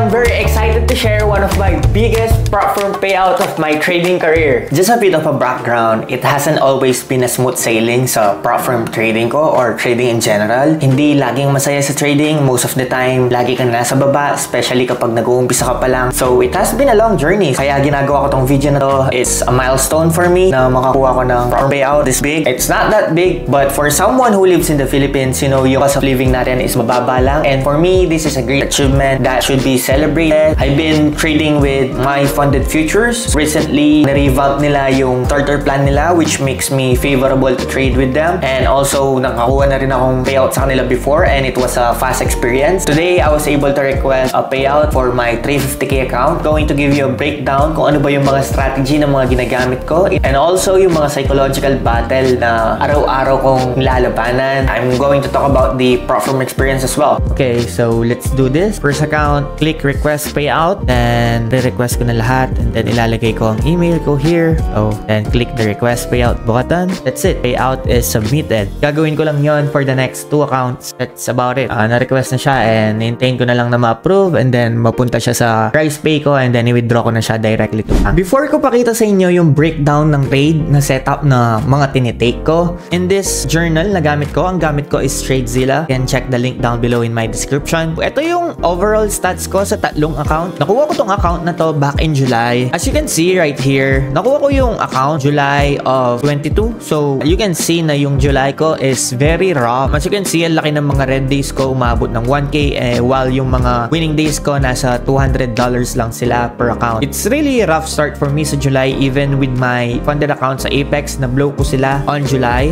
I'm very excited to share one of my biggest prop firm payout of my trading career. Just a bit of a background, it hasn't always been a smooth sailing sa prop firm trading ko or trading in general. Hindi laging masaya sa trading. Most of the time, lagi kang nasa baba, especially kapag nag-uumpisa ka pa lang. So it has been a long journey. Kaya ginagawa ko tong video na to. It's a milestone for me na makakuha ko ng prop firm payout this big. It's not that big, but for someone who lives in the Philippines, you know, yung cost of living natin is mababa lang. And for me, this is a great achievement that should be celebrated. I've been trading with my funded futures. Recently, na-revamp nila yung starter plan nila, which makes me favorable to trade with them. And also, nakakuha na rin akong payout sa kanila before, and it was a fast experience. Today, I was able to request a payout for my 350k account. Going to give you a breakdown kung ano ba yung mga strategy na mga ginagamit ko, and also yung mga psychological battle na araw-araw kong lalabanan. I'm going to talk about the prop firm experience as well. Okay, so let's do this. First account, click request payout, then re-request ko na lahat, and then ilalagay ko ang email ko here. So then click the request payout button. That's it, payout is submitted. Gagawin ko lang yon for the next 2 accounts. That's about it. Na-request na siya, and hintayin ko na lang na ma-approve, and then mapunta siya sa RicePay ko, and then i-withdraw ko na siya directly to bank. Before ko pakita sa inyo yung breakdown ng trade na setup na mga tinitake ko, in this journal na gamit ko, ang gamit ko is TradeZilla. You can check the link down below in my description. Ito yung overall stats ko sa tatlong account. Nakuha ko tong account na to back in July. As you can see right here, nakuha ko yung account July of 22. So you can see na yung July ko is very rough. As you can see, ang laki ng mga red days ko, umabot ng 1k, while yung mga winning days ko nasa $200 lang sila per account. It's really a rough start for me sa July, even with my funded account sa Apex, na blow ko sila on July.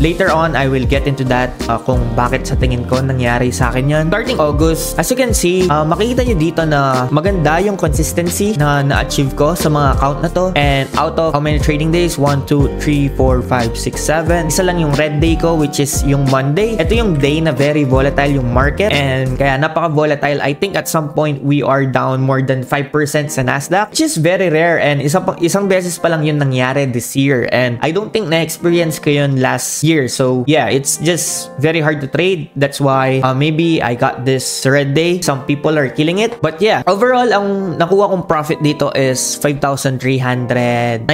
Later on, I will get into that kung bakit sa tingin ko nangyari sa akin yan. Starting August, as you can see, makikita nyo dito na maganda yung consistency na na-achieve ko sa mga account na to. And out of how many trading days? 1, 2, 3, 4, 5, 6, 7. Isa lang yung red day ko, which is yung Monday. Ito yung day na very volatile yung market, and kaya napaka-volatile. I think at some point, we are down more than 5% sa Nasdaq, which is very rare, and isang beses pa lang yun nangyari this year. And I don't think na-experience ko yun last year. So yeah, it's just very hard to trade. That's why maybe I got this red day. Some people are killing it. But yeah, overall, ang nakuha kong profit dito is 5,391.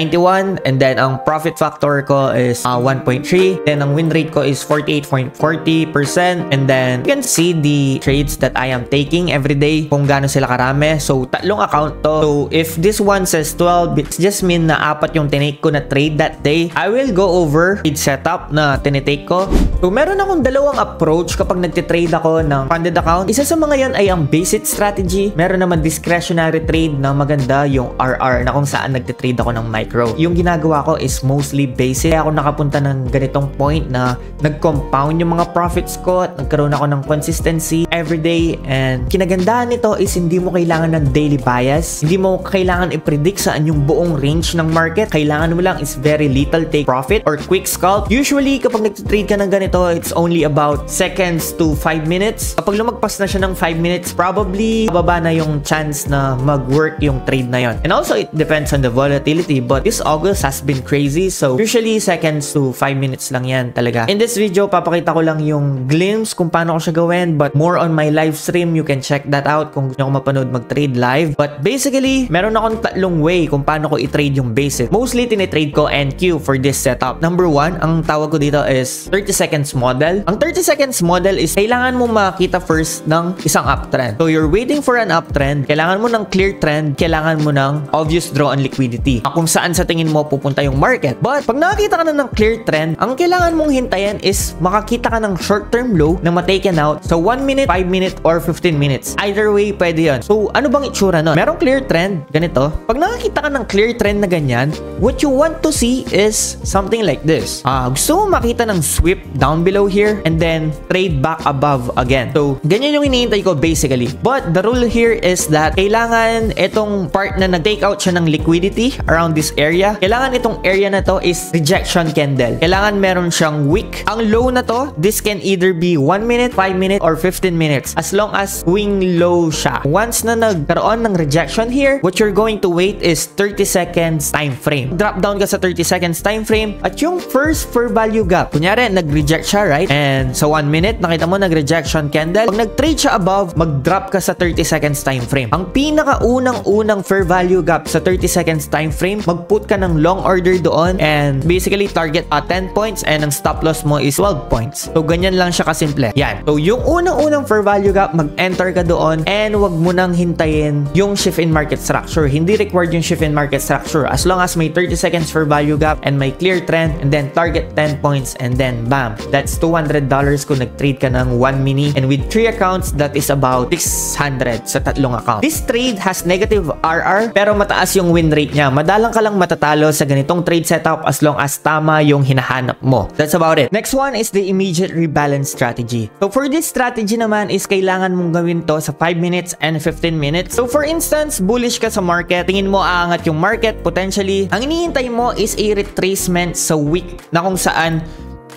And then ang profit factor ko is 1.3. Then ang win rate ko is 48.40%. And then you can see the trades that I am taking every day, kung gaano sila karami. So tatlong account to. So if this one says 12, it just mean na 4 yung tinake ko na trade that day. I will go over trade setup na tinitake ko. So meron akong dalawang approach kapag nagtitrade ako ng funded account. Isa sa mga yan ay ang basic strategy. Meron naman discretionary trade na maganda, yung RR, na kung saan nagtitrade ako ng micro. Yung ginagawa ko is mostly basic. Kaya ako nakapunta ng ganitong point na nag-compound yung mga profits ko at nagkaroon ako ng consistency everyday. And kinagandahan nito is hindi mo kailangan ng daily bias. Hindi mo kailangan i-predict saan yung buong range ng market. Kailangan mo lang is very little take profit or quick scalp. Usually, kapag nagtitrade ka ng ganito, it's only about seconds to 5 minutes. Kapag lumagpas na siya ng 5 minutes, probably bababa na yung chance na mag-work yung trade na yon. And also, it depends on the volatility. But this August has been crazy. So, usually, seconds to 5 minutes lang yan talaga. In this video, papakita ko lang yung glimpse kung paano ko siya gawin. But more on my live stream, you can check that out kung gusto nyo mapanood mag-trade live. But basically, meron akong tatlong way kung paano ko i-trade yung basic. Mostly, tinitrade ko NQ for this setup. Number 1, ang tawag ko dito is 30 seconds model. Ang 30 seconds model is kailangan mo makita first ng isang uptrend. So, you're waiting for an uptrend. Kailangan mo ng clear trend. Kailangan mo ng obvious draw on liquidity. Kung saan sa tingin mo pupunta yung market. But, pag nakakita ka na ng clear trend, ang kailangan mong hintayin is makakita ka ng short-term low na ma-taken out sa 1 minute, 5 minute, or 15 minutes. Either way, pwede yun. So, ano bang itsura nun? Merong clear trend, ganito. Pag nakakita ka ng clear trend na ganyan, what you want to see is something like this. Gusto mo makita ng sweep down below here and then trade back above again. So, ganyan yung hinihintay ko basically. But the rule here is that kailangan itong part na nag-take out siya ng liquidity around this area. Kailangan itong area na to is rejection candle. Kailangan meron siyang wick. Ang low na to, this can either be 1 minute, 5 minute, or 15 minutes. As long as swing low siya. Once na nagkaroon ng rejection here, what you're going to wait is 30 seconds time frame. Drop down ka sa 30 seconds time frame at yung first fair value gap. Kunyari, nag-reject siya, right? And sa 1 minute, nakita mo nag-rejection candle. Pag nag-trade siya above, mag-drop ka sa 30 30 seconds time frame. Ang pinakaunang-unang fair value gap sa 30 seconds time frame, mag-put ka ng long order doon and basically target 10 points and ang stop loss mo is 12 points. So ganyan lang siya kasimple. Yan. So yung unang-unang fair value gap, mag-enter ka doon and wag mo nang hintayin yung shift in market structure. Hindi required yung shift in market structure as long as may 30 seconds fair value gap and may clear trend and then target 10 points and then bam. That's $200 kung nag-trade ka ng 1 mini and with 3 accounts that is about 600 sa tatlong account. This trade has negative RR pero mataas yung win rate niya. Madalang ka lang matatalo sa ganitong trade setup as long as tama yung hinahanap mo. That's about it. Next one is the immediate rebalance strategy. So for this strategy naman is kailangan mong gawin to sa 5 minutes and 15 minutes. So for instance, bullish ka sa market, tingin mo aangat yung market potentially. Ang iniintay mo is a retracement sa week na kung saan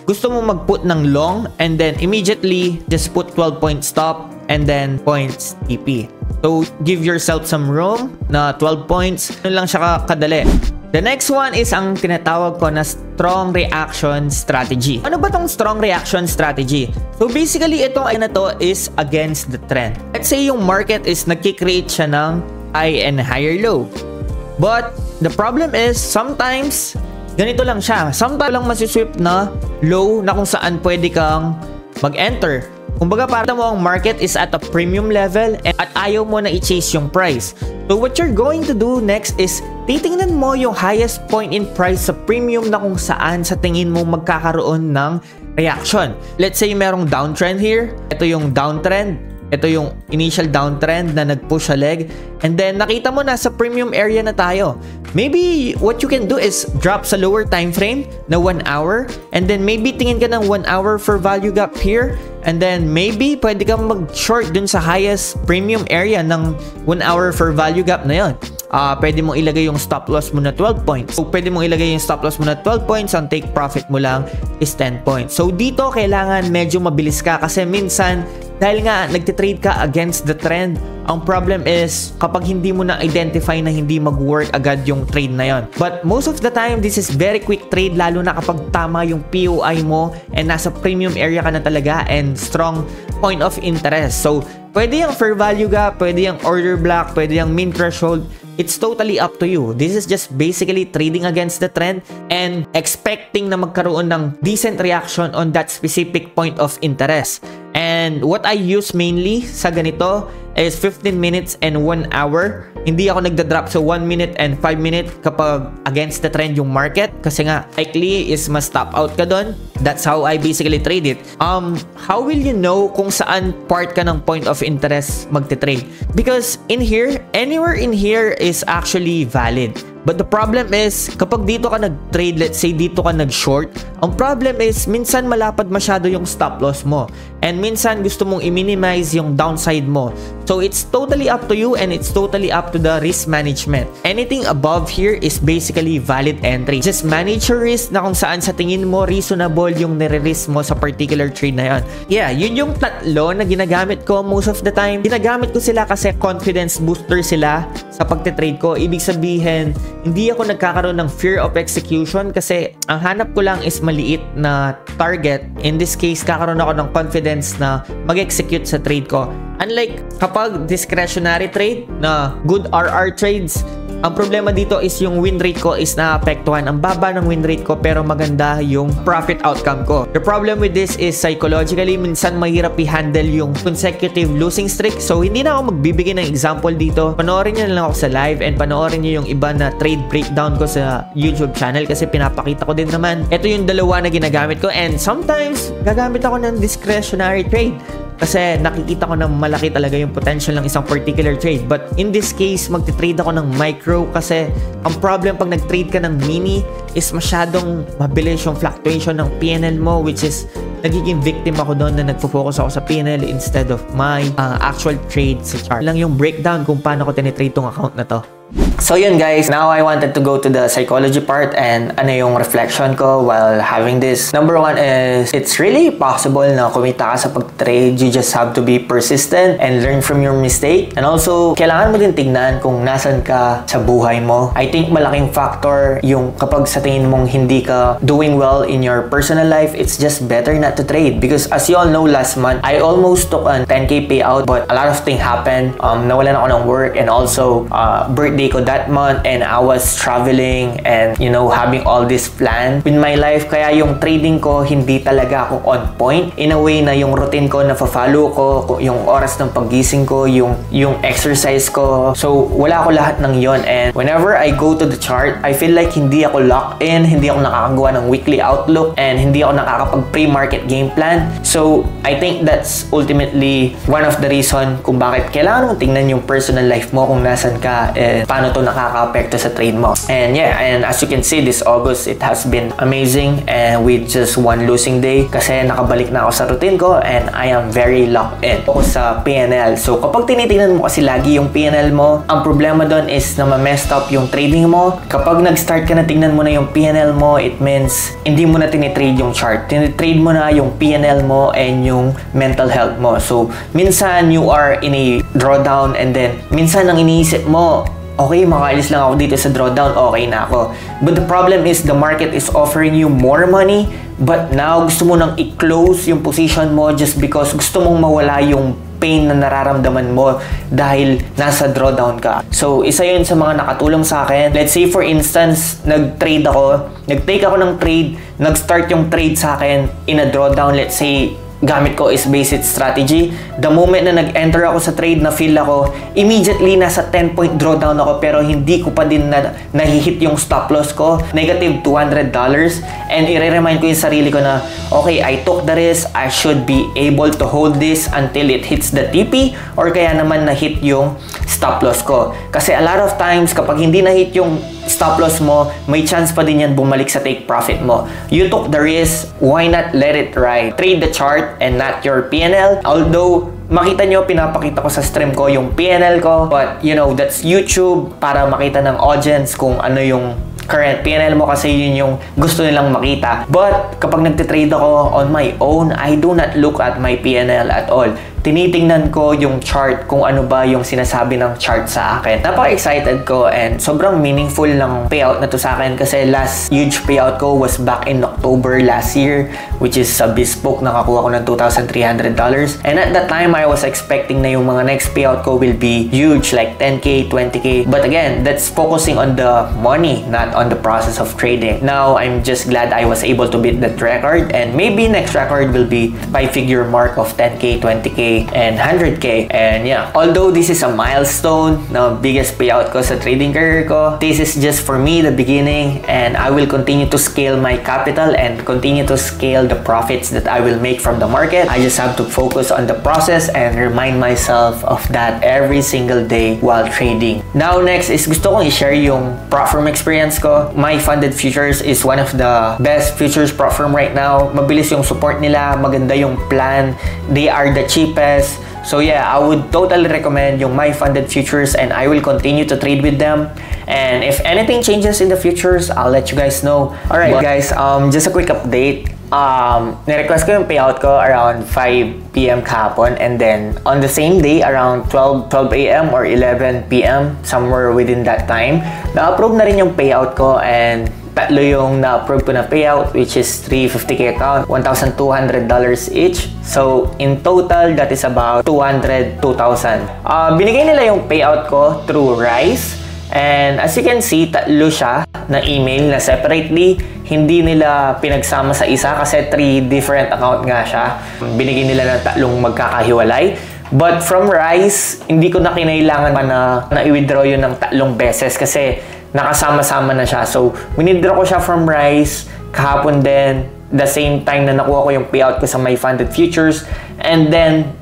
gusto mo mag-put ng long and then immediately just put 12 point stop and then points TP. So give yourself some room na 12 points. Yun lang siya kadali. The next one is ang tinatawag ko na strong reaction strategy. Ano ba tong strong reaction strategy? So basically itong na to is against the trend. Let's say yung market is nagki-create siya ng high and higher low. But the problem is sometimes ganito lang siya. Sometimes lang masisweep na low na kung saan pwede kang mag-enter. Kumbaga parang mo ang market is at a premium level at ayaw mo na i-chase yung price. So what you're going to do next is titingnan mo yung highest point in price sa premium na kung saan sa tingin mo magkakaroon ng reaction. Let's say merong downtrend here. Ito yung downtrend. Ito yung initial downtrend na nag-push a leg. And then, nakita mo na sa premium area na tayo. Maybe, what you can do is drop sa lower time frame na 1 hour. And then, maybe tingin ka ng 1 hour for value gap here. And then, maybe, pwede kang mag-short dun sa highest premium area ng 1 hour for value gap na yun. Pwede mong ilagay yung stop loss mo na 12 points. So, pwede mong ilagay yung stop loss mo na 12 points. Ang take profit mo lang is 10 points. So, dito, kailangan medyo mabilis ka kasi minsan, dahil nga nagtitrade ka against the trend, ang problem is kapag hindi mo na identify na hindi mag-work agad yung trade na yon. But most of the time, this is very quick trade lalo na kapag tama yung POI mo and nasa premium area ka na talaga and strong point of interest. So, pwede yung fair value gap, pwede yung order block, pwede yung min threshold. It's totally up to you. This is just basically trading against the trend and expecting na magkaroon ng decent reaction on that specific point of interest. And what I use mainly sa ganito is 15 minutes and 1 hour. Hindi ako nagda-drop sa 1 minute and 5 minute kapag against the trend yung market kasi nga likely is mas stop out ka doon. That's how I basically trade it. How will you know kung saan part ka ng point of interest magte-trade? Because in here, anywhere in here is actually valid. But the problem is, kapag dito ka nag-trade, let's say dito ka nag-short, ang problem is, minsan malapad masyado yung stop loss mo. And minsan gusto mong i-minimize yung downside mo. So it's totally up to you and it's totally up to the risk management. Anything above here is basically valid entry. Just manage your risk na kung saan sa tingin mo reasonable yung nire-risk mo sa particular trade na yon. Yeah, yun yung tatlo na ginagamit ko most of the time. Ginagamit ko sila kasi confidence booster sila sa pagte-trade ko. Ibig sabihin, hindi ako nagkakaroon ng fear of execution kasi ang hanap ko lang is maliit na target. In this case, kakaroon ako ng confidence na mag-execute sa trade ko. Unlike kapag discretionary trade na good RR trades, ang problema dito is yung win rate ko is naapektuhan. Ang baba ng win rate ko pero maganda yung profit outcome ko. The problem with this is psychologically, minsan mahirap i-handle yung consecutive losing streak. So, hindi na ako magbibigay ng example dito. Panoorin nyo na lang ako sa live and panoorin nyo yung iba na trade breakdown ko sa YouTube channel kasi pinapakita ko din naman. Ito yung dalawa na ginagamit ko and sometimes gagamit ako ng discretionary trade. Kasi nakikita ko na malaki talaga yung potential ng isang particular trade. But in this case, magti-trade ako ng micro kasi ang problem pag nag-trade ka ng mini is masyadong mabilis yung fluctuation ng PNL mo, which is nagiging victim ako doon na nagfo-focus ako sa PNL instead of my actual trade sa chart. Lang yung breakdown kung paano ko tinitrade tong account na to. So yun guys, now I wanted to go to the psychology part and ano yung reflection ko while having this. Number one is, it's really possible na kumita ka sa pag-trade. You just have to be persistent and learn from your mistake. And also, kailangan mo din tignan kung nasan ka sa buhay mo. I think malaking factor yung kapag sa tingin mong hindi ka doing well in your personal life, it's just better not to trade. Because as you all know, last month, I almost took a 10K payout, but a lot of things happened. Nawalan ako ng work, and also birthday ko that month, and I was traveling and you know, having all this plan in my life. Kaya yung trading ko hindi talaga ako on point in a way na yung routine ko na follow ko, yung oras ng paggising ko, yung exercise ko. So wala ko lahat ng yon, and whenever I go to the chart, I feel like hindi ako locked in, hindi ako nakakagawa ng weekly outlook, and hindi ako nakakapag pre-market game plan. So I think that's ultimately one of the reason kung bakit kailangan mo tingnan yung personal life mo, kung nasan ka, paano to nakaka-apekto sa trade mo. And yeah, and as you can see, this August, it has been amazing, and with just one losing day, kasi nakabalik na ako sa routine ko, and I am very locked in ako sa PNL. So kapag tinitingnan mo kasi lagi yung PNL mo, ang problema doon is na ma-messed up yung trading mo. Kapag nag-start ka na tingnan mo na yung PNL mo, it means hindi mo na tinitrade yung chart. Tinitrade mo na yung PNL mo and yung mental health mo. So minsan you are in a drawdown, and then minsan ang iniisip mo, okay, makaalis lang ako dito sa drawdown, okay na ako. But the problem is the market is offering you more money, but now gusto mo nang i-close yung position mo just because gusto mong mawala yung pain na nararamdaman mo dahil nasa drawdown ka. So isa yun sa mga nakatulong sa akin. Let's say for instance, nag-take ako ng trade, nag-start yung trade sa akin in a drawdown. Let's say gamit ko is basic strategy. The moment na nag-enter ako sa trade, na feel ako, immediately nasa 10-point drawdown ako, pero hindi ko pa din nahihit yung stop loss ko, negative $200. And i-remind ko yung sarili ko na, okay, I took the risk, I should be able to hold this until it hits the TP, or kaya naman na-hit yung stop loss ko. Kasi a lot of times, kapag hindi na-hit yung stop loss mo, may chance pa din yan bumalik sa take profit mo. You took the risk, why not let it ride? Trade the chart and not your PNL. Although makita nyo, pinapakita ko sa stream ko yung PNL ko, but you know, that's YouTube para makita ng audience kung ano yung current PNL mo, kasi yun yung gusto nilang makita. But kapag nagtitrade ako on my own, I do not look at my PNL at all. Tinitingnan ko yung chart, kung ano ba yung sinasabi ng chart sa akin. Napaka-excited ko, and sobrang meaningful ng payout na to sa akin, kasi last huge payout ko was back in October last year, which is sa Bespoke, nakakuha ko ng $2,300. And at that time, I was expecting na yung mga next payout ko will be huge, like 10K, 20K. But again, that's focusing on the money, not on the process of trading. Now, I'm just glad I was able to beat that record, and maybe next record will be 5-figure mark of 10K, 20K, and 100K. And yeah, although this is a milestone, na biggest payout ko sa trading career ko, this is just for me the beginning, and I will continue to scale my capital and continue to scale the profits that I will make from the market. I just have to focus on the process and remind myself of that every single day while trading. Now next is gusto kong i-share yung prop firm experience ko. My Funded Futures is one of the best futures prop firm right now. Mabilis yung support nila, maganda yung plan, they are the cheapest. So yeah, I would totally recommend yung My Funded Futures, and I will continue to trade with them. And if anything changes in the futures, I'll let you guys know. Alright guys, just a quick update. Nirequest ko yung payout ko around 5 PM kahapon, and then on the same day around 12 AM or 11 PM, somewhere within that time, na-approve na rin yung payout ko, and tatlo yung na-approve ko na payout, which is 350K account, $1,200 each. So in total, that is about 202,000. Binigay nila yung payout ko through Rise, and as you can see, tatlo siya na email na separately. Hindi nila pinagsama sa isa kasi 3 different account nga siya. Binigay nila ng tatlong magkakahiwalay. But from Rise, hindi ko na kinailangan pa na i-withdraw yun ng tatlong beses kasi nakasama-sama na siya. So, winidraw ko siya from Rise kahapon din, the same time na nakuha ko yung payout ko sa My Funded Futures. And then,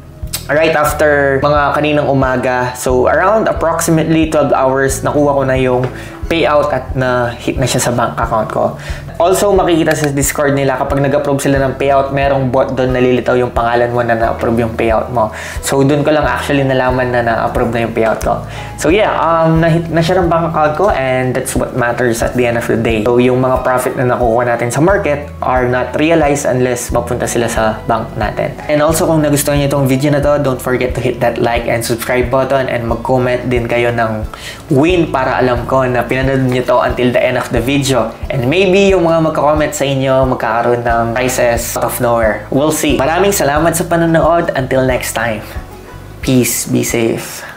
right after mga kaninang umaga, so around approximately 12 hours, nakuha ko na yung payout at na-hit na siya sa bank account ko. Also, makikita sa Discord nila kapag nag-approve sila ng payout, merong bot doon nalilitaw yung pangalan mo na na-approve yung payout mo. So, doon ko lang actually nalaman na na-approve na yung payout ko. So, yeah, na-hit na siya ng bank account ko and that's what matters at the end of the day. So, yung mga profit na nakukuha natin sa market are not realized unless mapunta sila sa bank natin. And also, kung nagustuhan niyo itong video na to, don't forget to hit that like and subscribe button and mag-comment din kayo ng win para alam ko na pinanood niyo to until the end of the video. And maybe yung mga magka-comment sa inyo magkakaroon ng prizes out of nowhere. We'll see. Maraming salamat sa panonood. Until next time. Peace. Be safe.